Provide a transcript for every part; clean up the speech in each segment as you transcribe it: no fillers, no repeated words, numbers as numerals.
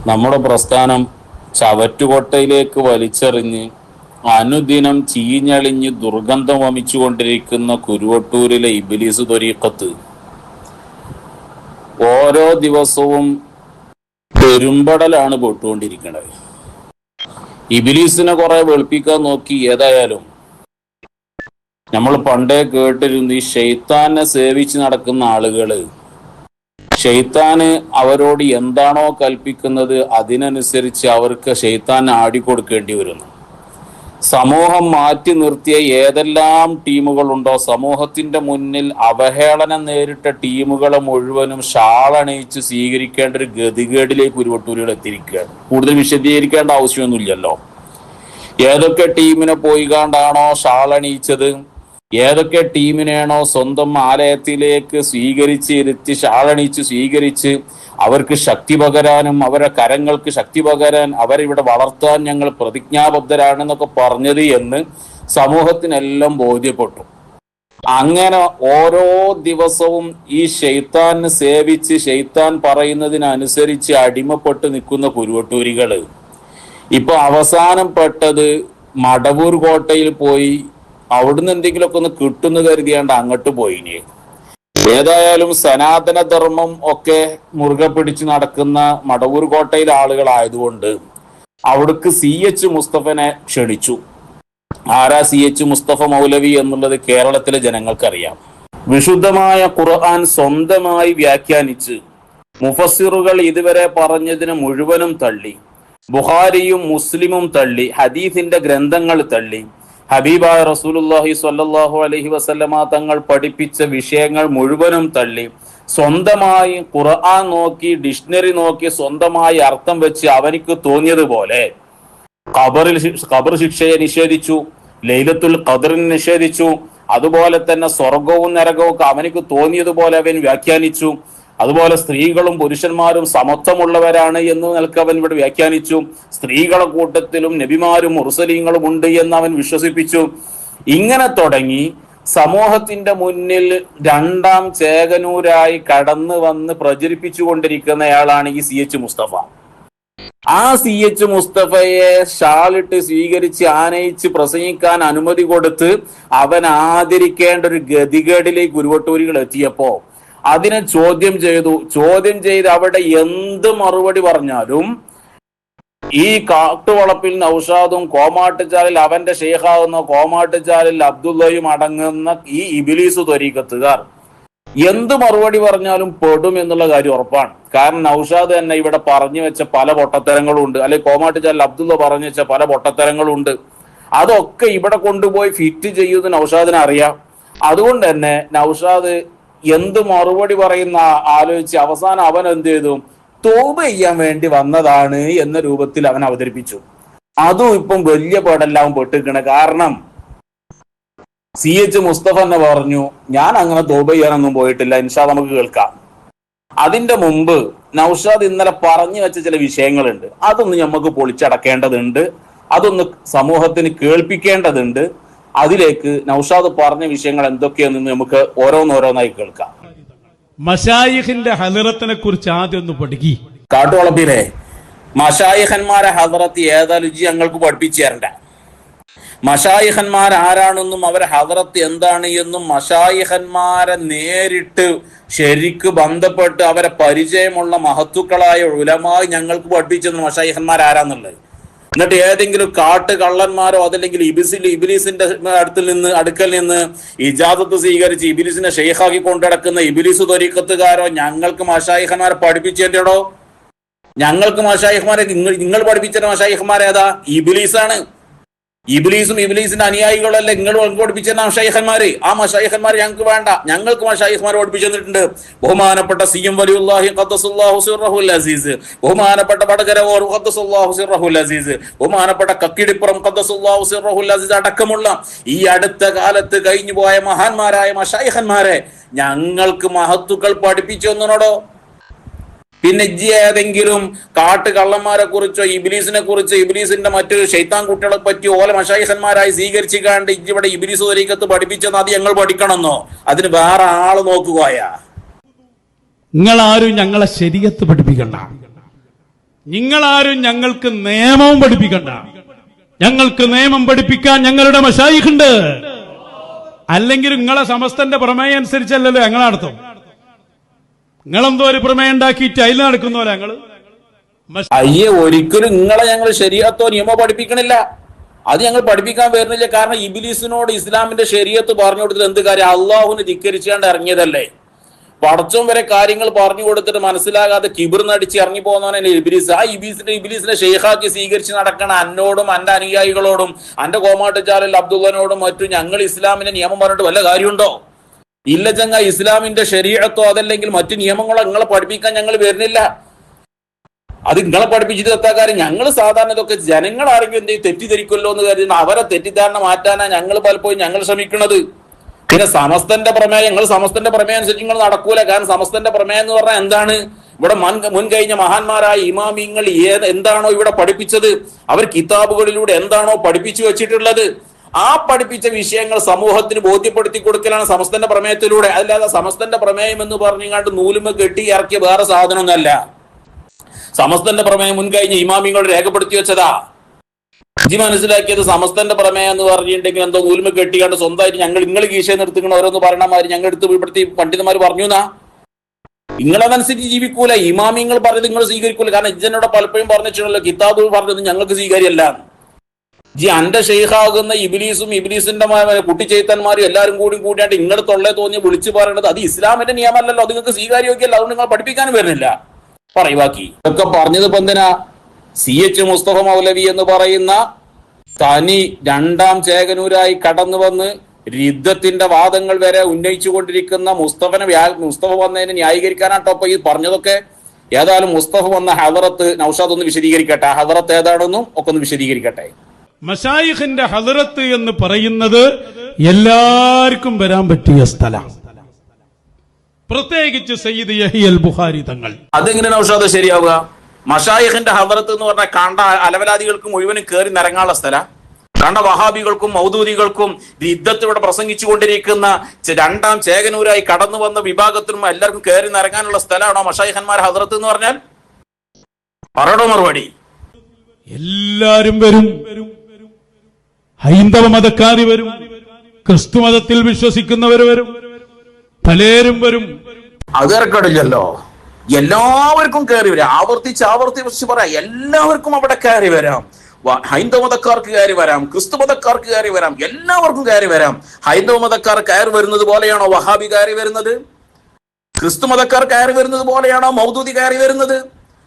നമ്മുടെ പ്രസ്ഥാനം ചവറ്റുകൊട്ടയിലേക്ക് വലിച്ചെറിഞ്ഞ് അനുദിനം ചീഞ്ഞളിഞ്ഞ് ദുർഗന്ധം വമിച്ചുകൊണ്ടിരിക്കുന്ന കുരുവട്ടൂരിലെ ഇബ്ലീസ് ത്വരീഖത്ത് ഓരോ ദിവസവും പെരുമ്പടലാണ് പൊട്ടുകൊണ്ടിരിക്കുന്നത്. ഇബ്ലീസിനെ കുറെ വെളുപ്പിക്കാൻ നോക്കി. ഏതായാലും നമ്മൾ പണ്ടേ കേട്ടിരുന്നു, ഈ ഷെയ്ത്താനെ സേവിച്ച് നടക്കുന്ന ആളുകള് ഷെയ്ത്താന് അവരോട് എന്താണോ കൽപ്പിക്കുന്നത് അതിനനുസരിച്ച് അവർക്ക് ഷെയ്ത്താൻ ആടിക്കൊടുക്കേണ്ടി വരുന്നു. സമൂഹം മാറ്റി നിർത്തിയ ഏതെല്ലാം ടീമുകളുണ്ടോ, സമൂഹത്തിന്റെ മുന്നിൽ അവഹേളനം നേരിട്ട ടീമുകളെ മുഴുവനും ഷാളണിയിച്ച് സ്വീകരിക്കേണ്ട ഒരു ഗതികേടിലേക്ക് ഉരുവട്ടൂരുകൾ എത്തിയിരിക്കുകയാണ്. കൂടുതൽ വിശദീകരിക്കേണ്ട ആവശ്യമൊന്നുമില്ലല്ലോ. ഏതൊക്കെ ടീമിനെ പോയി കണ്ടാണോ ഷാളണിയിച്ചത്, ഏതൊക്കെ ടീമിനെയാണോ സ്വന്തം ആലയത്തിലേക്ക് ഇരുത്തി ഷാളണിച്ച് സ്വീകരിച്ച് അവർക്ക് ശക്തി പകരാനും അവരുടെ കരങ്ങൾക്ക് ശക്തി പകരാൻ അവരിവിടെ വളർത്താൻ ഞങ്ങൾ പ്രതിജ്ഞാബദ്ധരാണെന്നൊക്കെ പറഞ്ഞത് എന്ന് സമൂഹത്തിനെല്ലാം ബോധ്യപ്പെട്ടു. അങ്ങനെ ഓരോ ദിവസവും ഈ ഷെയ്ത്താനെ സേവിച്ച് ഷെയ്ത്താൻ പറയുന്നതിനനുസരിച്ച് അടിമപ്പെട്ട് നിൽക്കുന്ന കുരുവട്ടൂരികള് ഇപ്പൊ അവസാനം പെട്ടത് മടവൂർ കോട്ടയിൽ പോയി അവിടുന്ന് എന്തെങ്കിലുമൊക്കെ ഒന്ന് കിട്ടുന്നു കരുതിയാണ്ട് അങ്ങോട്ട് പോയിനി. ഏതായാലും സനാതന ധർമ്മം ഒക്കെ മുറുകെ പിടിച്ച് നടക്കുന്ന മടവൂർ കോട്ടയിലെ ആളുകളായതുകൊണ്ട് അവിടേക്ക് CH മുസ്തഫനെ ക്ഷണിച്ചു. ആരാ CH മുസ്തഫ മൗലവി എന്നുള്ളത് കേരളത്തിലെ ജനങ്ങൾക്കറിയാം. വിശുദ്ധമായ ഖുർആൻ സ്വന്തമായി വ്യാഖ്യാനിച്ച് മുഫസ്സിറുകൾ ഇതുവരെ പറഞ്ഞതിന് മുഴുവനും തള്ളി, ബുഖാരിയും മുസ്ലിമും തള്ളി, ഹദീസിന്റെ ഗ്രന്ഥങ്ങൾ തള്ളി, ഹബീബായ റസൂലുള്ളാഹി സ്വല്ലല്ലാഹു അലൈഹി വസല്ലമ തങ്ങൾ പഠിപ്പിച്ച വിഷയങ്ങൾ മുഴുവനും തള്ളി, സ്വന്തമായി ഖുർആൻ നോക്കി ഡിക്ഷണറി നോക്കി സ്വന്തമായി അർത്ഥം വെച്ച് അവനിക്ക് തോന്നിയതുപോലെ ഖബർ ശിക്ഷയെ നിഷേധിച്ചു, ലൈലത്തുൽ ഖദറിനെ നിഷേധിച്ചു, അതുപോലെ തന്നെ സ്വർഗവും നരകവും അവനിക്ക് തോന്നിയതുപോലെ അവൻ വ്യാഖ്യാനിച്ചു. അതുപോലെ സ്ത്രീകളും പുരുഷന്മാരും സമത്വമുള്ളവരാണ് എന്ന് നിലക്ക് അവൻ ഇവിടെ വ്യാഖ്യാനിച്ചു. സ്ത്രീകളുടെ കൂട്ടത്തിലും നബിമാരും മുർസലീങ്ങളും ഉണ്ട് എന്ന് അവൻ വിശ്വസിപ്പിച്ചു. ഇങ്ങനെ തുടങ്ങി സമൂഹത്തിന്റെ മുന്നിൽ രണ്ടാം ചേകനൂരായി കടന്നു വന്ന് പ്രചരിപ്പിച്ചു കൊണ്ടിരിക്കുന്നയാളാണ് ഈ CH മുസ്തഫ. ആ CH മുസ്തഫയെ ഷാളിട്ട് സ്വീകരിച്ച് ആനയിച്ച് പ്രസംഗിക്കാൻ അനുമതി കൊടുത്ത് അവൻ ആദരിക്കേണ്ട ഒരു ഗതികേടിലേക്ക് ഉരുവട്ടൂരികൾ എത്തിയപ്പോ അതിനെ ചോദ്യം ചെയ്ത് അവിടെ എന്ത് മറുപടി പറഞ്ഞാലും ഈ കാട്ടുവളപ്പിൽ നൗഷാദും കോമാട്ടുചാലിൽ അവന്റെ ഷെയ്ഖാവുന്ന കോമാട്ടുചാലിൽ അബ്ദുള്ളയും അടങ്ങുന്ന ഈ ഇബ്ലീസ് ത്വരീഖത്തുകാർ എന്ത് മറുപടി പറഞ്ഞാലും പെടും എന്നുള്ള കാര്യം ഉറപ്പാണ്. കാരണം നൗഷാദ് തന്നെ ഇവിടെ പറഞ്ഞു വെച്ച പല പൊട്ടത്തരങ്ങളും ഉണ്ട്, അല്ലെങ്കിൽ കോമാട്ടുചാലിൽ അബ്ദുള്ള പറഞ്ഞു വെച്ച പല പൊട്ടത്തരങ്ങളും ഉണ്ട്. അതൊക്കെ ഇവിടെ കൊണ്ടുപോയി ഫിറ്റ് ചെയ്യുന്നത് നൗഷാദിനെ അറിയാം. അതുകൊണ്ട് തന്നെ നൗഷാദ് എന്ത് മറുപടി പറയുന്ന ആലോചിച്ച് അവസാനം അവൻ എന്ത് ചെയ്തു, തൗബ ചെയ്യാൻ വേണ്ടി വന്നതാണ് എന്ന രൂപത്തിൽ അവൻ അവതരിപ്പിച്ചു. അതും ഇപ്പം വലിയ പേടെല്ലാം പെട്ടിക്കണ. കാരണം CH മുസ്തഫ തന്നെ പറഞ്ഞു, ഞാൻ അങ്ങനെ തൗബ ചെയ്യാനൊന്നും പോയിട്ടില്ല, ഇൻഷാ നമുക്ക് കേൾക്കാം. അതിന്റെ മുമ്പ് നൗഷാദ് ഇന്നലെ പറഞ്ഞു വെച്ച ചില വിഷയങ്ങളുണ്ട്, അതൊന്ന് നമുക്ക് പൊളിച്ചടക്കേണ്ടതുണ്ട്, അതൊന്ന് സമൂഹത്തിന് കേൾപ്പിക്കേണ്ടതുണ്ട്. അതിലേക്ക് നൗഷാദ് പറഞ്ഞ വിഷയങ്ങൾ എന്തൊക്കെയാണെന്ന് നമുക്ക് ഓരോന്നോരോന്നായി കേൾക്കാം. മശായിഖിന്റെ ഹദറത്തിനെ കുറിച്ച് ആദ്യം ഒന്ന് പഠിക്കി. കാട്ടുവളപ്പിലെ മശായിഖന്മാരെ ഹദറത്ത് ഏതായാലും ഞങ്ങൾക്ക് പഠിപ്പിച്ചു തരണ്ട. മശായിഖന്മാർ ആരാണെന്നും അവരെ ഹദറത്ത് എന്താണ് എന്നും മശായിഖന്മാരെ നേരിട്ട് ശരിക്ക് ബന്ധപ്പെട്ട് അവരെ പരിചയമുള്ള മഹത്തുക്കളായ ഉലമായി ഞങ്ങൾക്ക് പഠിപ്പിച്ചെന്ന് മശായിഖന്മാർ ആരാന്നുള്ളത്. എന്നിട്ട് ഏതെങ്കിലും കാട്ട് കള്ളന്മാരോ അതല്ലെങ്കിൽ ഇബ്ലീസിന്റെ അടുക്കൽ നിന്ന് ഇജാസത്ത് സ്വീകരിച്ച് ഇബ്ലീസിനെ ഷെയ്ഖാക്കി കൊണ്ടുനടക്കുന്ന ഇബ്ലീസ് ത്വരീഖത്തുകാരോ ഞങ്ങൾക്ക് മശായിഖന്മാരെ പഠിപ്പിച്ചേണ്ടോ? ഞങ്ങൾക്ക് മശായിഖ്മാരെ നിങ്ങൾ പഠിപ്പിച്ച മശായിഖ്മാരേതാ? ഇബ്ലീസാണ്. ഇബ്ലീസും ഇബ്ലീസിന്റെ അനുയായികളല്ല നിങ്ങൾ പഠിപ്പിച്ച മശായിഖന്മാര്. ആ മശായിഖന്മാര് ഞങ്ങൾക്ക് വേണ്ട. ഞങ്ങൾക്ക് മശായിഖ്മാർ പഠിപ്പിച്ചു തന്നിട്ടുണ്ട്. ബഹുമാനപ്പെട്ട CM വലിയുല്ലാഹി ഖദ്ദസുല്ലാഹു സിർറഹുൽ അസീസ്, ബഹുമാനപ്പെട്ട വടകരവൂർ ഖദ്ദസുല്ലാഹു സിർറഹുൽ അസീസ്, ബഹുമാനപ്പെട്ട കക്കിടിപ്പുറം ഖദ്ദസുല്ലാഹു സിർറഹുൽ അസീസ് അടക്കമുള്ള ഈ അടുത്ത കാലത്ത് കഴിഞ്ഞു പോയ മഹാന്മാരായ മശായിഖന്മാരെ ഞങ്ങൾക്ക് മഹത്തുക്കൾ പഠിപ്പിച്ചു തന്നോടോ? പിന്നെ ഏതെങ്കിലും കാട്ട് കള്ളന്മാരെ കുറിച്ചോ ഇബ്ലീസിനെ കുറിച്ചോ ഇബ്ലീസിന്റെ മറ്റൊരു ശൈത്താൻ കുട്ടികളെ പറ്റി ഓല മശായിഖന്മാരായി സ്വീകരിച്ചിക്കാണ്ട് ഇവിടെ ഇബ്ലീസ് ത്വരീഖത്ത് പഠിപ്പിച്ചെന്ന് അത് ഞങ്ങൾ പഠിക്കണമെന്നോ? അതിന് വേറെ ആള് നോക്കുകയാ. നിങ്ങൾ ആരും ഞങ്ങളെ ശരീഅത്ത് പഠിപ്പിക്കണ്ട. നിങ്ങളാരും ഞങ്ങൾക്ക് നിയമവും പഠിപ്പിക്കണ്ട. ഞങ്ങൾക്ക് നിയമം പഠിപ്പിക്കാൻ ഞങ്ങളുടെ മശായിഖുണ്ട്. അല്ലെങ്കിൽ നിങ്ങളെ സമസ്തന്റെ പ്രമേയം അനുസരിച്ചല്ലല്ലോ ഞങ്ങൾ നടത്തും. നിങ്ങളെന്തോ ഒരു പ്രമേയം ഉണ്ടാക്കിയിട്ട് അതിൽ നടക്കുന്നല്ലോ ഞങ്ങള്. അയ്യേ, ഒരിക്കലും നിങ്ങളെ ഞങ്ങൾ ശരീഅത്തോ നിയമോ പഠിപ്പിക്കണില്ല. അത് ഞങ്ങൾ പഠിപ്പിക്കാൻ വരുന്നില്ല. കാരണം ഇബ്ലീസിനോട് ഇസ്ലാമിന്റെ ശരീഅത്ത് പറഞ്ഞു കൊടുത്തിട്ട് എന്ത് കാര്യം? അള്ളാഹുവിനെ ധിക്കരിച്ചാണ്ട് ഇറങ്ങിയതല്ലേ. പടച്ചോൻ വരെ കാര്യങ്ങൾ പറഞ്ഞു കൊടുത്തിട്ട് മനസ്സിലാകാതെ കിബിർന്നടിച്ച് ഇറങ്ങി പോകുന്നവനെ ഇബ്ലീസ്. ആ ഇബ്ലീസിനെ ഷെയ്ഖാക്കി സ്വീകരിച്ച് നടക്കണ എന്നോടും എന്റെ അനുയായികളോടും എന്റെ കോമാട്ടുചാലിൽ അബ്ദുള്ളനോടും മറ്റും ഞങ്ങൾ ഇസ്ലാമിന്റെ നിയമം പറഞ്ഞിട്ട് വല്ല കാര്യമുണ്ടോ? ഇല്ല ചങ്ങ. ഇസ്ലാമിന്റെ ശരീഅത്തോ അതല്ലെങ്കിൽ മറ്റു നിയമങ്ങളോ നിങ്ങളെ പഠിപ്പിക്കാൻ ഞങ്ങൾ വരുന്നില്ല. അത് നിങ്ങളെ പഠിപ്പിച്ചിട്ട് എത്താ കാര്യം? ഞങ്ങൾ സാധാരണ ഇതൊക്കെ ജനങ്ങൾ ആരെങ്കിലും എന്തെങ്കിലും തെറ്റിദ്ധരിക്കുമല്ലോ എന്ന് കരുതുന്ന അവരെ തെറ്റിദ്ധാരണ മാറ്റാനാ ഞങ്ങൾ പലപ്പോഴും ഞങ്ങൾ ശ്രമിക്കുന്നത്. പിന്നെ സമസ്തന്റെ പ്രമേയം, ഞങ്ങൾ സമസ്തന്റെ പ്രമേയം അനുസരിച്ച് നിങ്ങൾ നടക്കൂല. കാരണം സമസ്തന്റെ പ്രമേയം എന്ന് പറഞ്ഞാൽ എന്താണ്? ഇവിടെ മുൻകഴിഞ്ഞ മഹാന്മാരായ ഇമാമിങ്ങൾ എന്താണോ ഇവിടെ പഠിപ്പിച്ചത്, അവർ കിതാബുകളിലൂടെ എന്താണോ പഠിപ്പിച്ചു വെച്ചിട്ടുള്ളത്, ആ പഠിപ്പിച്ച വിഷയങ്ങൾ സമൂഹത്തിന് ബോധ്യപ്പെടുത്തി കൊടുക്കലാണ് സമസ്തന്റെ പ്രമേയത്തിലൂടെ. അല്ലാതെ സമസ്തന്റെ പ്രമേയം എന്ന് പറഞ്ഞുകൊണ്ട് നൂലുമ കെട്ടി ഇറക്കിയ വേറെ സാധനമൊന്നല്ല. സമസ്തന്റെ പ്രമേയം മുൻകഴിഞ്ഞ ഇമാമിങ്ങൾ രേഖപ്പെടുത്തി വെച്ചതാ. ഇജി മനസ്സിലാക്കിയത് സമസ്തന്റെ പ്രമേയം എന്ന് പറഞ്ഞിട്ടുണ്ടെങ്കിൽ എന്തോ നൂലുമ കെട്ടിക്കാണ്ട് സ്വന്തമായിട്ട് നിങ്ങൾ കീശയെ നിർത്തിക്കണം ഓരോന്ന് പറയണമാതിരി ഞങ്ങൾ എടുത്ത് ഇവിടുത്തെ പണ്ഡിതന്മാർ പറഞ്ഞു എന്നാ. നിങ്ങളതനുസരിച്ച് ജീവിക്കൂല. ഇമാമിങ്ങൾ പറഞ്ഞത് നിങ്ങൾ സ്വീകരിക്കൂല. കാരണം ഇജനോട് പലപ്പോഴും പറഞ്ഞിട്ടുണ്ടല്ലോ, കിതാബ് പറഞ്ഞത് ഞങ്ങൾക്ക് സ്വീകാര്യമല്ല. ജി അന്റെ ഷെയ്ഖാകുന്ന ഇബ്ലീസും ഇബ്ലീസിന്റെ കുട്ടിച്ചെയ്ത്തന്മാരും എല്ലാവരും കൂടിയാണ്ട് ഇങ്ങോട്ട് തൊള്ളേ തോന്നി വിളിച്ചു പറയണത് അത് ഇസ്ലാമിന്റെ നിയമമല്ലല്ലോ, അത് നിങ്ങൾക്ക് സ്വീകാര്യോഗ്യമല്ല. അതുകൊണ്ട് നിങ്ങൾ പഠിപ്പിക്കാനും വരുന്നില്ല. പറയുവാക്കി ഇതൊക്കെ പറഞ്ഞത് ഇപ്പൊ എന്തിനാ? CH മുസ്തഫ മൗലവി എന്ന് പറയുന്ന തനി രണ്ടാം ചേകനൂരായി കടന്നു വന്ന് രിദ്ദത്തിന്റെ വാദങ്ങൾ വരെ ഉന്നയിച്ചു കൊണ്ടിരിക്കുന്ന മുസ്തഫ വന്നതിനെ ന്യായീകരിക്കാനാട്ടോ അപ്പൊ ഈ പറഞ്ഞതൊക്കെ. ഏതായാലും മുസ്തഫ വന്ന ഹദറത്ത് നൗഷാദ് ഒന്ന് വിശദീകരിക്കട്ടെ. ഹദറത്ത് ഏതാണെന്നും ഒക്കെ ഒന്ന് വിശദീകരിക്കട്ടെ. മശായിഖിന്റെ ഹദറത്ത് എന്ന് പറയുന്നത് എല്ലാവർക്കും വരാൻ പറ്റിയ സ്ഥലം, പ്രത്യേകിച്ച് സയ്യിദ് യഹ്യൽ ബുഖാരി തങ്ങൾ. അതെങ്ങനെ നൗഷാദ് ശരിയാവുക? മശായിഖിന്റെ ഹദറത്ത് എന്ന് പറഞ്ഞാൽ കണ്ട അലവലാദികൾക്ക് മുഴുവനും കയറി നിരങ്ങാനുള്ള സ്ഥലം, കണ്ട വഹാബികൾക്കും മൗദൂദികൾക്കും രിദ്ദത്ത് ഇവിടെ പ്രസംഗിച്ചു കൊണ്ടിരിക്കുന്ന രണ്ടാം ചേകനൂരായി കടന്നു വന്ന വിഭാഗത്തിനും എല്ലാവർക്കും കയറി നിരങ്ങാനുള്ള സ്ഥലമാണോ മശായിഖന്മാർ ഹദറത്ത് എന്ന് പറഞ്ഞാൽ? പറയണോ മറുപടി? എല്ലാരും വരും. ഹൈന്ദവ മതക്കാരി വരും, ക്രിസ്തു മതത്തിൽ വിശ്വസിക്കുന്നവർ വരും, പലരും വരും. അത് ഇറക്കടില്ലല്ലോ. എല്ലാവർക്കും കയറി വരാം. ആവർത്തിച്ച് പറയാം, എല്ലാവർക്കും അവിടെ കയറി വരാം. ഹൈന്ദവ മതക്കാർക്ക് കയറി വരാം, ക്രിസ്തു മതക്കാർക്ക് കയറി വരാം, എല്ലാവർക്കും കയറി വരാം. ഹൈന്ദവ മതക്കാർ കയറി വരുന്നത് പോലെയാണോ വഹാബി കയറി വരുന്നത്? ക്രിസ്തു മതക്കാർ കയറി വരുന്നത് പോലെയാണോ മൗദൂദി കയറി വരുന്നത്?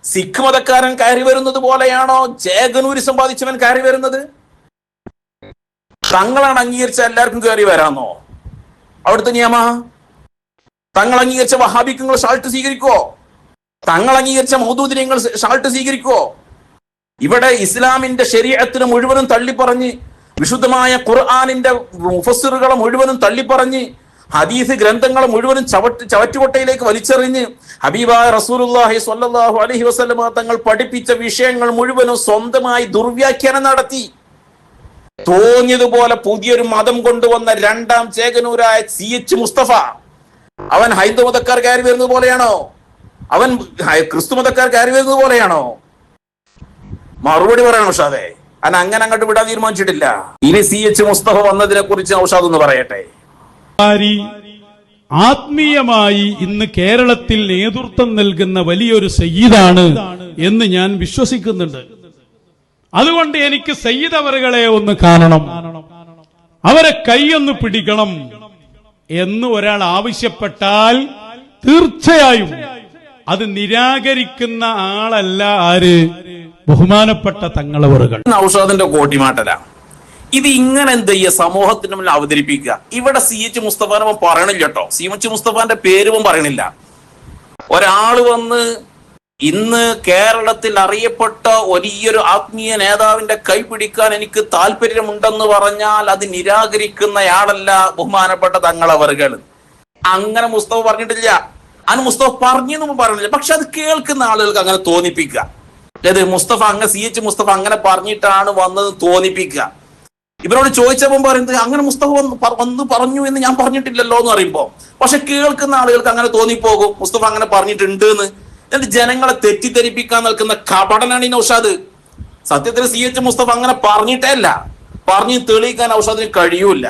സിഖ് മതക്കാരൻ കയറി വരുന്നത് പോലെയാണോ ചേകനൂരി സമ്പാദിച്ചവൻ കയറി വരുന്നത്? തങ്ങളാണ് അംഗീകരിച്ച എല്ലാവർക്കും കയറി വരാന്നോ അവിടുത്തെ നിയമ? തങ്ങൾ അംഗീകരിച്ച വഹാബിക്ക് നിങ്ങൾ ഷാൾട്ട് സ്വീകരിക്കുവോ? തങ്ങൾ അംഗീകരിച്ച മൗദൂദിനെ നിങ്ങൾ ഷാൾട്ട് സ്വീകരിക്കുവോ? ഇവിടെ ഇസ്ലാമിന്റെ ശരീഅത്തിനെ മുഴുവനും തള്ളിപ്പറഞ്ഞ്, വിശുദ്ധമായ ഖുർആനിന്റെ മുഫസ്സിറുകളെ മുഴുവനും തള്ളിപ്പറഞ്ഞ്, ഹദീസ് ഗ്രന്ഥങ്ങളെ മുഴുവനും ചവറ്റുകൊട്ടയിലേക്ക് വലിച്ചെറിഞ്ഞ്, ഹബീബായ റസൂലുള്ളാഹി സ്വല്ലല്ലാഹു അലൈഹി വസല്ലമ തങ്ങൾ പഠിപ്പിച്ച വിഷയങ്ങൾ മുഴുവനും സ്വന്തമായി ദുർവ്യാഖ്യാനം നടത്തി. തോന്നിയതുപോലെ പുതിയൊരു മതം കൊണ്ടുവന്ന രണ്ടാം ചേകനൂരായ CH മുസ്തഫ, അവൻ ഹൈന്ദവ മതക്കാർ കയറി വരുന്നത് പോലെയാണോ? അവൻ ക്രിസ്തു മതക്കാർ കയറി വരുന്നത് പോലെയാണോ? മറുപടി പറയണം ഔഷാദെ. അങ്ങനെ അങ്ങോട്ട് വിടാൻ തീരുമാനിച്ചിട്ടില്ല. ഇനി CH മുസ്തഫ വന്നതിനെ കുറിച്ച് ഔഷാദ് ഒന്ന് പറയട്ടെ. ആത്മീയമായി ഇന്ന് കേരളത്തിൽ നേതൃത്വം നൽകുന്ന വലിയൊരു സയ്യിദാണ് എന്ന് ഞാൻ വിശ്വസിക്കുന്നുണ്ട്. അതുകൊണ്ട് എനിക്ക് സയ്യിദ് അവറുകളെ ഒന്ന് കാണണം, അവരെ കൈയൊന്ന് പിടിക്കണം എന്ന് ഒരാൾ ആവശ്യപ്പെട്ടാൽ തീർച്ചയായും അത് നിരാകരിക്കുന്ന ആളല്ല ആര്? ബഹുമാനപ്പെട്ട തങ്ങളവറുകൾ. നൗഷാദിന്റെ കോട്ടിമാട്ടല ഇത് ഇങ്ങനെ എന്ത് ചെയ്യുക? സമൂഹത്തിന് മുന്നിൽ അവതരിപ്പിക്കുക. ഇവിടെ CH മുസ്തഫാനെ പറയണില്ല കേട്ടോ. CH മുസ്തഫാന്റെ പേരും പറയണില്ല. ഒരാള് വന്ന് ഇന്ന് കേരളത്തിൽ അറിയപ്പെട്ട വലിയൊരു ആത്മീയ നേതാവിന്റെ കൈ പിടിക്കാൻ എനിക്ക് താല്പര്യമുണ്ടെന്ന് പറഞ്ഞാൽ അത് നിരാകരിക്കുന്നയാളല്ല ബഹുമാനപ്പെട്ട തങ്ങളവറുകൾ. അങ്ങനെ മുസ്തഫ പറഞ്ഞിട്ടില്ല. അന്ന് മുസ്തഫ പറഞ്ഞെന്നും പറഞ്ഞില്ല. പക്ഷെ അത് കേൾക്കുന്ന ആളുകൾക്ക് അങ്ങനെ തോന്നിപ്പിക്കുക. അതായത് മുസ്തഫ CH മുസ്തഫ അങ്ങനെ പറഞ്ഞിട്ടാണ് വന്നത് തോന്നിപ്പിക്കുക. ഇവരോട് ചോദിച്ചപ്പോൾ പറയുന്നത് അങ്ങനെ മുസ്തഫ വന്ന് പറഞ്ഞു എന്ന് ഞാൻ പറഞ്ഞിട്ടില്ലല്ലോ എന്ന് പറയുമ്പോ, പക്ഷെ കേൾക്കുന്ന ആളുകൾക്ക് അങ്ങനെ തോന്നിപ്പോകും മുസ്തഫ അങ്ങനെ പറഞ്ഞിട്ടുണ്ട് എന്ന്. എന്നിട്ട് ജനങ്ങളെ തെറ്റിദ്ധരിപ്പിക്കാൻ നിൽക്കുന്ന കപടനാണ് ഈ നൗഷാദ്. സത്യത്തിൽ CH മുസ്തഫ അങ്ങനെ പറഞ്ഞിട്ടേ അല്ല, പറഞ്ഞ് തെളിയിക്കാൻ നൗഷാദിന് കഴിയൂല.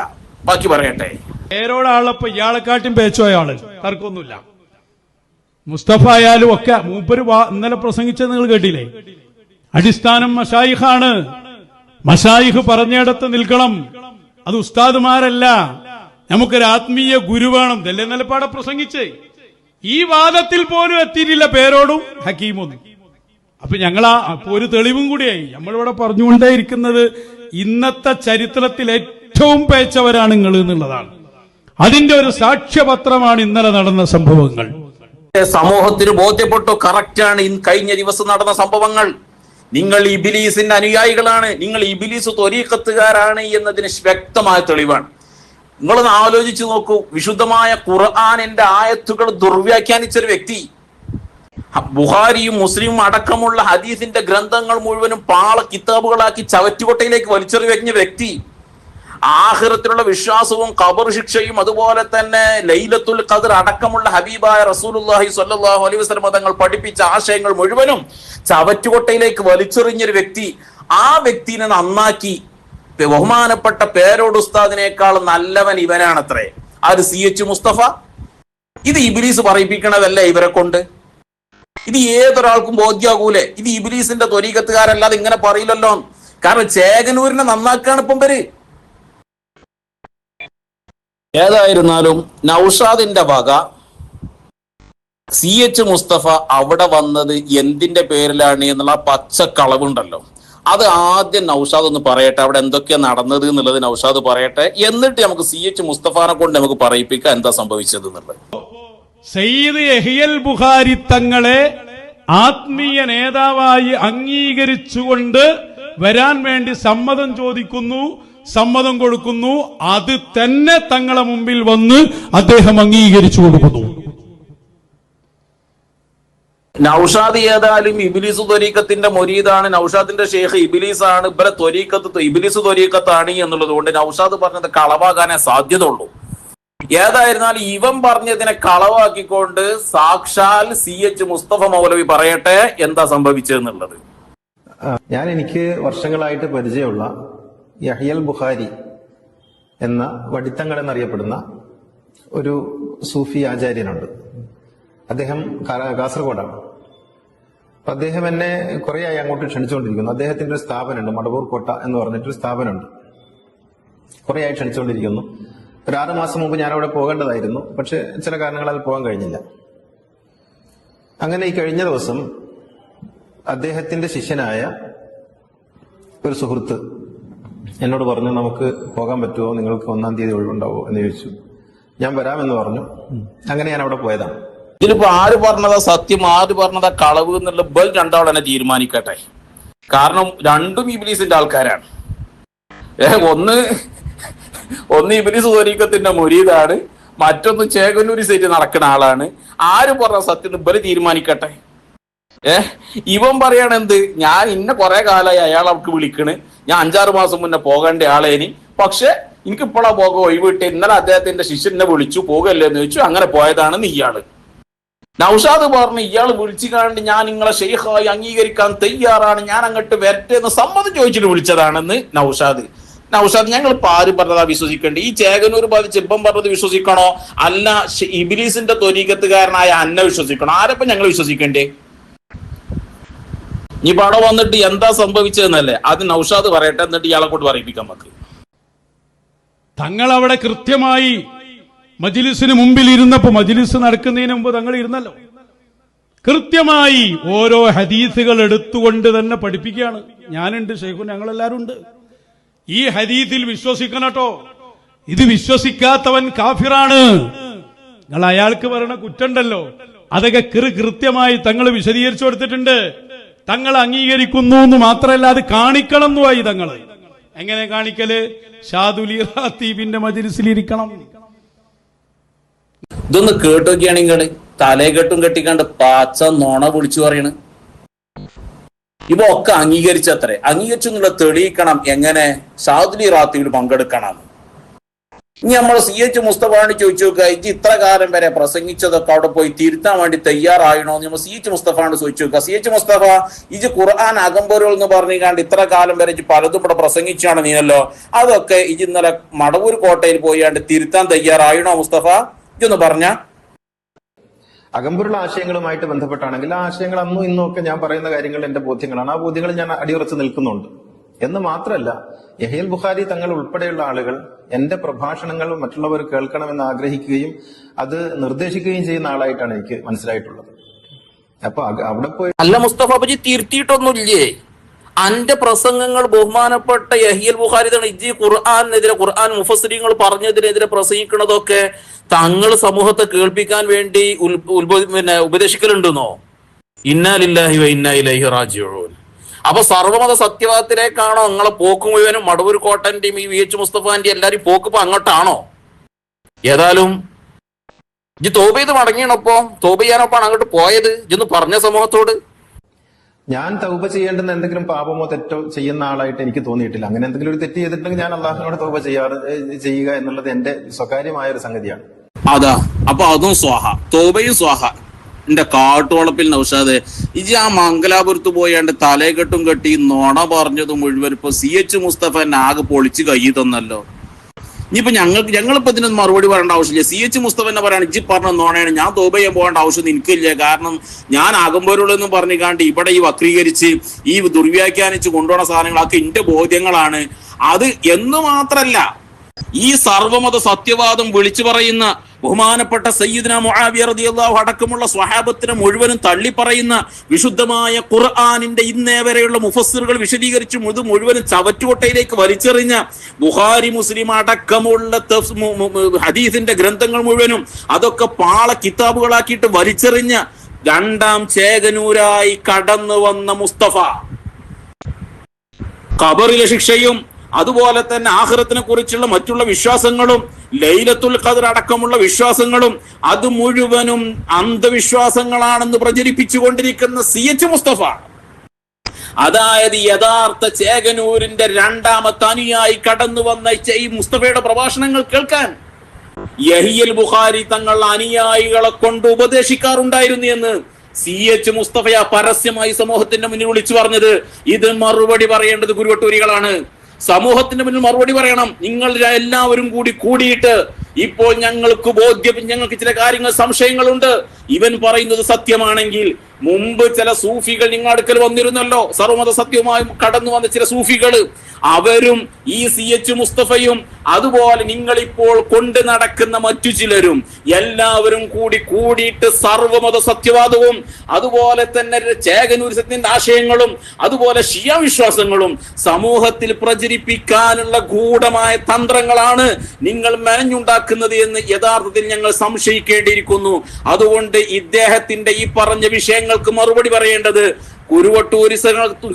ബാക്കി പറയട്ടെ. പേരോടാളപ്പോ ഇയാളെക്കാട്ടും പേച്ചോയ ആള്, തർക്കമൊന്നുമില്ല. മുസ്തഫ ആയാലും ഒക്കെ മൂപ്പര് ഇന്നലെ പ്രസംഗിച്ചത് നിങ്ങൾ കേട്ടില്ലേ? അടിസ്ഥാനം മശായിഖാണ്. മശായിഖ് പറഞ്ഞിടത്ത് നിൽക്കണം. അത് ഉസ്താദുമാരല്ല, നമുക്കൊരു ആത്മീയ ഗുരു വേണം. ഇതല്ലേ നിലപാടെ പ്രസംഗിച്ചേ. ഈ വാദത്തിൽ പോലും എത്തിയിട്ടില്ല പേരോടും ഹക്കീമൊന്നും. അപ്പൊ ഞങ്ങളാ ഒരു തെളിവും കൂടിയായി. നമ്മളിവിടെ പറഞ്ഞുകൊണ്ടേയിരിക്കുന്നത് ഇന്നത്തെ ചരിത്രത്തിൽ ഏറ്റവും പേച്ചവരാണ് നിങ്ങൾ എന്നുള്ളതാണ്. അതിന്റെ ഒരു സാക്ഷ്യപത്രമാണ് ഇന്നലെ നടന്ന സംഭവങ്ങൾ. സമൂഹത്തിന് ബോധ്യപ്പെട്ടു, കറക്റ്റാണ് കഴിഞ്ഞ ദിവസം നടന്ന സംഭവങ്ങൾ. നിങ്ങൾ ഇബിലീസിന്റെ അനുയായികളാണ്, നിങ്ങൾ ഇബിലീസ് ത്വരീഖത്തുകാരാണ് എന്നതിന് വ്യക്തമായ തെളിവാണ്. നിങ്ങളൊന്ന് ആലോചിച്ച് നോക്കൂ. വിശുദ്ധമായ ഖുർആനിന്റെ ആയത്തുകൾ ദുർവ്യാഖ്യാനിച്ചൊരു വ്യക്തി, ബുഖാരിയും മുസ്ലിമും അടക്കമുള്ള ഹദീസിന്റെ ഗ്രന്ഥങ്ങൾ മുഴുവനും പാള കിതാബുകളാക്കി ചവറ്റുകൊട്ടയിലേക്ക് വലിച്ചെറിഞ്ഞ വ്യക്തി, ആഖിറത്തിലുള്ള വിശ്വാസവും ഖബർ ശിക്ഷയും അതുപോലെ തന്നെ ലൈലത്തുൽ ഖദ്ർ അടക്കമുള്ള ഹബീബായ റസൂലുള്ളാഹി സ്വല്ലല്ലാഹു അലൈഹി വസല്ലം തങ്ങൾ പഠിപ്പിച്ച ആശയങ്ങൾ മുഴുവനും ചവറ്റുകൊട്ടയിലേക്ക് വലിച്ചെറിഞ്ഞൊരു വ്യക്തി. ആ വ്യക്തിനെ നന്നാക്കി ബഹുമാനപ്പെട്ട പേരോട് ഉസ്താദിനേക്കാൾ നല്ലവൻ ഇവനാണത്രേ. അത് CH മുസ്തഫ. ഇത് ഇബ്ലീസ് പറയിപ്പിക്കണതല്ല ഇവരെ കൊണ്ട്. ഇത് ഏതൊരാൾക്കും ബോധ്യാകൂലേ? ഇത് ഇബ്ലീസിന്റെ ത്വരീഖത്തുകാരല്ലാതെ ഇങ്ങനെ പറയില്ലല്ലോ. കാരണം ചേകനൂരിനെ നന്നാക്കാണ് ഇപ്പം പേര്. ഏതായിരുന്നാലും നൗഷാദിന്റെ വക CH മുസ്തഫ അവിടെ വന്നത് എന്തിന്റെ പേരിലാണ് എന്നുള്ള പച്ചക്കളവുണ്ടല്ലോ, അത് ആദ്യം നൗഷാദ് ഒന്ന് പറയട്ടെ. അവിടെ എന്തൊക്കെയാ നടന്നത് എന്നുള്ളത് നൗഷാദ് പറയട്ടെ. എന്നിട്ട് നമുക്ക് CH മുസ്തഫാനെ കൊണ്ട് നമുക്ക് പറയിപ്പിക്കാം എന്താ സംഭവിച്ചത് എന്നുള്ളത്. സയ്യിദ് യഹ്യൽ ബുഖാരി തങ്ങളെ ആത്മീയ നേതാവായി അംഗീകരിച്ചുകൊണ്ട് വരാൻ വേണ്ടി സമ്മതം ചോദിക്കുന്നു, സമ്മതം കൊടുക്കുന്നു. അത് തന്നെ തങ്ങളെ മുമ്പിൽ വന്ന് അദ്ദേഹം അംഗീകരിച്ചു കൊടുക്കുന്നു. നൗഷാദ് ഏതായാലും ഇബ്ലീസ് ത്വരീഖത്തിന്റെ മുരീദാണ്. നൗഷാദിന്റെ ഷെയ്ഖ് ഇബ്ലീസാണ്. ഇവരെ ത്വരീഖത്ത് ഇബ്ലീസ് ത്വരീഖത്താണ് എന്നുള്ളത് കൊണ്ട് നൗഷാദ് പറഞ്ഞത് കളവാകാനേ സാധ്യത ഉള്ളൂ. ഏതായിരുന്നാലും ഇവൻ പറഞ്ഞതിനെ കളവാക്കിക്കൊണ്ട് സാക്ഷാൽ CH മുസ്തഫ മൗലവി പറയട്ടെ എന്താ സംഭവിച്ചതെന്നുള്ളത്. എനിക്ക് വർഷങ്ങളായിട്ട് പരിചയമുള്ള യഹ്യൽ ബുഖാരി എന്ന വടിത്തങ്ങൾ എന്നറിയപ്പെടുന്ന ഒരു സൂഫി ആചാര്യനുണ്ട്. അദ്ദേഹം കാസർഗോഡാണ്. അപ്പൊ അദ്ദേഹം എന്നെ കുറേയായി അങ്ങോട്ട് ക്ഷണിച്ചുകൊണ്ടിരിക്കുന്നു. അദ്ദേഹത്തിന്റെ ഒരു സ്ഥാപനമുണ്ട്, മടവൂർ കോട്ട എന്ന് പറഞ്ഞിട്ടൊരു സ്ഥാപനമുണ്ട്. കുറേയായി ക്ഷണിച്ചുകൊണ്ടിരിക്കുന്നു. ഒരു 6 മാസം മുമ്പ് ഞാൻ അവിടെ പോകേണ്ടതായിരുന്നു, പക്ഷെ ചില കാരണങ്ങളാൽ പോകാൻ കഴിഞ്ഞില്ല. അങ്ങനെ ഈ കഴിഞ്ഞ ദിവസം അദ്ദേഹത്തിന്റെ ശിഷ്യനായ ഒരു സുഹൃത്ത് എന്നോട് പറഞ്ഞു, നമുക്ക് പോകാൻ പറ്റുമോ, നിങ്ങൾക്ക് 1-ാം തീയതി ഒഴിവുണ്ടാവോ എന്ന് ചോദിച്ചു. ഞാൻ വരാമെന്ന് പറഞ്ഞു. അങ്ങനെ ഞാൻ അവിടെ പോയതാണ്. ഇതിലിപ്പോ ആര് പറഞ്ഞതാ സത്യം, ആര് പറഞ്ഞതാ കളവ് എന്നുള്ള ബൽ രണ്ടാൾ തന്നെ തീരുമാനിക്കട്ടെ. കാരണം രണ്ടും ഇബ്ലീസിന്റെ ആൾക്കാരാണ്. ഒന്ന് ഇബ്ലീസ് ത്വരീഖത്തിന്റെ മുരീദാണ്, മറ്റൊന്ന് ചേകന്നൂരി സൈറ്റ് നടക്കുന്ന ആളാണ്. ആര് പറഞ്ഞ സത്യം ബൽ തീരുമാനിക്കട്ടെ. ഇവൻ പറയണെന്ത്, ഞാൻ ഇന്ന കുറെ കാലമായി അയാൾ അവർക്ക് വിളിക്കണ്, ഞാൻ 5-6 മാസം മുന്നേ പോകേണ്ട ആളേനി, പക്ഷെ എനിക്ക് ഇപ്പോഴാ പോക ഒഴിവിട്ട്, ഇന്നലെ അദ്ദേഹത്തിന്റെ ശിഷ്യനെ വിളിച്ചു, പോകല്ലേ എന്ന് ചോദിച്ചു, അങ്ങനെ പോയതാണെന്ന് ഇയാള്. നൗഷാദ് പറഞ്ഞു ഇയാൾ വിളിച്ചു കാണ്ട് ഞാൻ നിങ്ങളെ ഷെയ്ഖായി അംഗീകരിക്കാൻ തയ്യാറാണ്, ഞാൻ അങ്ങോട്ട് വരട്ടെ എന്ന് സമ്മതം ചോദിച്ചിട്ട് വിളിച്ചതാണെന്ന് നൗഷാദ്. ഞങ്ങൾ ഇപ്പൊ ആര് പറഞ്ഞതാ വിശ്വസിക്കേണ്ടത്? ഈ ചേകനൂർ ബാധിച്ച് ഇപ്പം പറഞ്ഞത് വിശ്വസിക്കണോ, അല്ല ഇബ്ലീസിന്റെ ത്വരീഖത്തുകാരനായ അന്ന വിശ്വസിക്കണോ? ആരപ്പം ഞങ്ങൾ വിശ്വസിക്കണ്ടേ? ഈ പടം വന്നിട്ട് എന്താ സംഭവിച്ചതെന്നല്ലേ അത് നൗഷാദ് പറയട്ടെ, എന്നിട്ട് ഇയാളെ കൊണ്ട് പറയിപ്പിക്കാൻ നമുക്ക്. തങ്ങൾ അവിടെ കൃത്യമായി മജ്ലിസിന് മുമ്പിൽ ഇരുന്നപ്പോ, മജ്ലിസ് നടക്കുന്നതിന് മുമ്പ് തങ്ങൾ ഇരുന്നല്ലോ, കൃത്യമായി ഓരോ ഹദീസുകൾ എടുത്തുകൊണ്ട് തന്നെ പഠിപ്പിക്കുകയാണ്. ഞാനുണ്ട്, ഷെയ്ഖും, ഞങ്ങളെല്ലാരും ഉണ്ട്. ഈ ഹദീസിൽ വിശ്വസിക്കണട്ടോ, ഇത് വിശ്വസിക്കാത്തവൻ കാഫിറാണ്. നിങ്ങൾ അയാൾക്ക് പറയുന്ന കുറ്റണ്ടല്ലോ, അതൊക്കെ കൃത്യമായി തങ്ങൾ വിശദീകരിച്ചു കൊടുത്തിട്ടുണ്ട്. തങ്ങൾ അംഗീകരിക്കുന്നു എന്ന് മാത്രമല്ല, അത് കാണിക്കണം എന്നുമായി തങ്ങൾ. എങ്ങനെ കാണിക്കല്? ഷാദുലി റാത്തീബിന്റെ മജ്ലിസിലിരിക്കണം. ഇതൊന്ന് കേട്ടൊക്കെയാണ് നിങ്ങള് തലകെട്ടും കെട്ടിക്കാണ്ട് പാച്ച നോണ വിളിച്ചു പറയണ്. ഇവ ഒക്കെ അംഗീകരിച്ചത്രേ, അംഗീകരിച്ചു എന്നുള്ള തെളിയിക്കണം. എങ്ങനെ? ഷാദുലി റാത്തീബിൽ പങ്കെടുക്കണം. ഇനി നമ്മൾ CH മുസ്തഫാണ് ചോദിച്ചു നോക്കുക, ഇജ് ഇത്ര കാലം വരെ പ്രസംഗിച്ചതൊക്കെ അവിടെ പോയി തിരുത്താൻ വേണ്ടി തയ്യാറായണോ എന്ന് നമ്മൾ CH മുസ്തഫാണ് ചോദിച്ചു നോക്കുക. CH മുസ്തഫ, ഇജ് ഖുർആൻ അകമ്പൊരുൾ എന്ന് പറഞ്ഞാണ്ട് ഇത്ര കാലം വരെ ഇജ് പലതും ഇവിടെ പ്രസംഗിച്ചാണ് നീയല്ലോ, അതൊക്കെ ഇജ് ഇന്നലെ മടവൂർ കോട്ടയിൽ പോയാണ്ട് തിരുത്താൻ തയ്യാറായണോ മുസ്തഫ? ഇജൊന്ന് പറഞ്ഞ. അകമ്പൊരുൾ ആശയങ്ങളുമായിട്ട് ബന്ധപ്പെട്ടാണെങ്കിൽ ആ ആശയങ്ങൾ അന്നും ഇന്നും ഒക്കെ ഞാൻ പറയുന്ന കാര്യങ്ങൾ എന്റെ ബോധ്യങ്ങളാണ്. ആ ബോധ്യങ്ങൾ ഞാൻ അടിയുറച്ച് നിൽക്കുന്നുണ്ട് എന്ന് മാത്രമല്ല, യഹ്യൽ ബുഖാരി തങ്ങൾ ഉൾപ്പെടെയുള്ള ആളുകൾ എന്റെ പ്രഭാഷണങ്ങൾ മറ്റുള്ളവർ കേൾക്കണമെന്ന് ആഗ്രഹിക്കുകയും അത് നിർദ്ദേശിക്കുകയും ചെയ്യുന്ന ആളായിട്ടാണ് എനിക്ക് മനസ്സിലായിട്ടുള്ളത്. അപ്പൊ അവിടെ പോയി അല്ല മുസ്തഫ, അപ്പജി തിരുത്തിയിട്ടൊന്നുമില്ലേ? അന്റെ പ്രസംഗങ്ങൾ ബഹുമാനപ്പെട്ട യഹ്യൽ ബുഖാരി തങ്ങൾ ഇജ് ഖുർആനെതിരെ, ഖുർആൻ മുഫസ്സിരീങ്ങൾ പറഞ്ഞതിനെതിരെ പ്രസംഗിക്കുന്നതൊക്കെ തങ്ങൾ സമൂഹത്തെ കേൾപ്പിക്കാൻ വേണ്ടി ഉപദേശിക്കലുണ്ടെന്നോ? ഇന്നാ ലില്ലാഹി വ ഇന്നാ ഇലൈഹി റാജിഊൻ. അപ്പൊ സർവ്വമത സത്യവാദത്തിലേക്കാണോ നിങ്ങളെ പോക്ക് മുഴുവനും? മടവൂർ കോട്ടന്റെയും ഈ VH മുസ്തഫാന്റെ എല്ലാരും പോക്കിപ്പോ അങ്ങോട്ടാണോ? ഏതായാലും ഇജ് തോബ ചെയ്ത് മടങ്ങിയണപ്പോ, തോബ ചെയ്യാനൊപ്പാണ് അങ്ങോട്ട് പോയത്, ഇജൊന്ന് പറഞ്ഞ സമൂഹത്തോട്. ഞാൻ തൗബ ചെയ്യേണ്ടുന്ന എന്തെങ്കിലും പാപമോ തെറ്റോ ചെയ്യുന്ന ആളായിട്ട് എനിക്ക് തോന്നിയിട്ടില്ല. അങ്ങനെ എന്തെങ്കിലും ഒരു തെറ്റ് ചെയ്തിട്ടുണ്ടെങ്കിൽ ഞാൻ അള്ളാഹുവിനോട് തൗബ ചെയ്യുക എന്നുള്ളത് എന്റെ സ്വകാര്യമായ ഒരു സംഗതിയാണ്. അതാ, അപ്പൊ അതും സ്വാഹ, തോബയും സ്വാഹ. എന്റെ കാട്ടുവളപ്പിൽ നൗഷാദ്, ഇജ് ആ മംഗലാപുരത്ത് പോയാണ്ട് തലയെക്കെട്ടും കെട്ടി നോണ പറഞ്ഞത് മുഴുവൻ ഇപ്പൊ CH മുസ്തഫ എന്നെ ആകെ പൊളിച്ച് കൈ തന്നല്ലോ. ഇനിയിപ്പോ ഞങ്ങളിപ്പോ ഇതിനൊന്നും മറുപടി പറയേണ്ട ആവശ്യമില്ല. CH മുസ്തഫ എന്നെ പറയാണ് ഇജ് പറഞ്ഞ നോണയാണ്, ഞാൻ തോബ ചെയ്യാൻ പോകേണ്ട ആവശ്യം എനിക്കില്ല. കാരണം ഞാൻ അകമ്പൊരുളെന്നും പറഞ്ഞിക്കാണ്ട് ഇവിടെ ഈ വക്രീകരിച്ച് ഈ ദുർവ്യാഖ്യാനിച്ച് കൊണ്ടുപോകുന്ന സാധനങ്ങളൊക്കെ എന്റെ ബോധ്യങ്ങളാണ്. അത് എന്ന് മാത്രല്ല, ഈ സർവമത സത്യവാദം വിളിച്ചു പറയുന്ന ബഹുമാനപ്പെട്ട സയ്യിദ്ന മുആവിയ റളിയല്ലാഹു അടക്കമുള്ള സ്വഹാബത്തിനെ മുഴുവനും തള്ളിപ്പറയുന്ന വിശുദ്ധമായ ഖുർആനിന്റെ ഇന്നേ വരെയുള്ള മുഫസ്സിറുകൾ വിശദീകരിച്ച് മുഴുവനും ചവറ്റുകൊട്ടയിലേക്ക് വലിച്ചെറിഞ്ഞ ബുഖാരി മുസ്ലിം അടക്കമുള്ള ഹദീസിന്റെ ഗ്രന്ഥങ്ങൾ മുഴുവനും അതൊക്കെ പാള കിതാബുകളാക്കിയിട്ട് വലിച്ചെറിഞ്ഞ രണ്ടാം ചേകനൂരായി കടന്നു വന്ന മുസ്തഫ, ഖബറിലെ ശിക്ഷയും അതുപോലെ തന്നെ ആഖിറത്തിനെ കുറിച്ചുള്ള മറ്റുള്ള വിശ്വാസങ്ങളും ലൈലത്തുൽ ഖദ്ർ അടക്കമുള്ള വിശ്വാസങ്ങളും അത് മുഴുവനും അന്ധവിശ്വാസങ്ങളാണെന്ന് പ്രചരിപ്പിച്ചുകൊണ്ടിരിക്കുന്ന CH മുസ്തഫ, അതായത് യഥാർത്ഥ ചേകനൂരിന്റെ രണ്ടാമത്തെ അനുയായി കടന്നു വന്ന ഈ മുസ്തഫയുടെ പ്രഭാഷണങ്ങൾ കേൾക്കാൻ യഹ്യൽ ബുഖാരി തങ്ങൾ അനുയായികളെ കൊണ്ട് ഉപദേശിക്കാറുണ്ടായിരുന്നു എന്ന് CH മുസ്തഫ പരസ്യമായി സമൂഹത്തിന്റെ മുന്നിൽ വിളിച്ചു പറഞ്ഞത്. ഇത് മറുപടി പറയേണ്ടത് കുരുവട്ടൂരികളാണ്. സമൂഹത്തിന്റെ മുന്നിൽ മറുപടി പറയണം. നിങ്ങൾ എല്ലാവരും കൂടിയിട്ട് ഇപ്പോൾ ഞങ്ങൾക്ക് ചില കാര്യങ്ങൾ സംശയങ്ങളുണ്ട്, ഇവൻ പറയുന്നത് സത്യമാണെങ്കിൽ മുമ്പ് ചില സൂഫികൾ നിങ്ങൾ അടുക്കൽ വന്നിരുന്നല്ലോ, സർവമത സത്യവുമായി കടന്നു വന്ന ചില സൂഫികൾ, അവരും ഈ CH മുസ്തഫയും അതുപോലെ നിങ്ങളിപ്പോൾ കൊണ്ട് നടക്കുന്ന മറ്റു ചിലരും എല്ലാവരും കൂടിയിട്ട് സർവമത സത്യവാദവും അതുപോലെ തന്നെ ചേകനൂർ സത്യത്തിന്റെ ആശയങ്ങളും അതുപോലെ ഷിയ വിശ്വാസങ്ങളും സമൂഹത്തിൽ പ്രചരിപ്പിക്കാനുള്ള ഗൂഢമായ തന്ത്രങ്ങളാണ് നിങ്ങൾ മെനഞ്ഞുണ്ടാക്കുന്നത് എന്ന് യഥാർത്ഥത്തിൽ ഞങ്ങൾ സംശയിക്കേണ്ടിയിരിക്കുന്നു. അതുകൊണ്ട് ഇദ്ദേഹത്തിന്റെ ഈ പറഞ്ഞ വിഷയങ്ങൾക്ക് മറുപടി പറയേണ്ടത്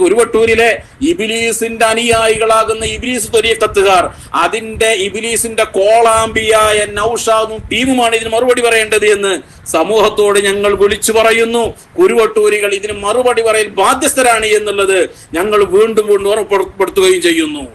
കുരുവട്ടൂരിലെ ഇബ്ലീസിന്റെ അനുയായികളാകുന്ന ഇബ്ലീസ് ത്വരീഖത്തുകാർ, അതിന്റെ ഇബ്ലീസിന്റെ കോളാമ്പിയായ നൗഷാദും ടീമുമാണ് ഇതിന് മറുപടി പറയേണ്ടത് എന്ന് സമൂഹത്തോട് ഞങ്ങൾ വിളിച്ചു പറയുന്നു. കുരുവട്ടൂരികൾ ഇതിന് മറുപടി പറയൽ ബാധ്യസ്ഥരാണ് എന്നുള്ളത് ഞങ്ങൾ വീണ്ടും ഉറപ്പെടുത്തുകയും ചെയ്യുന്നു.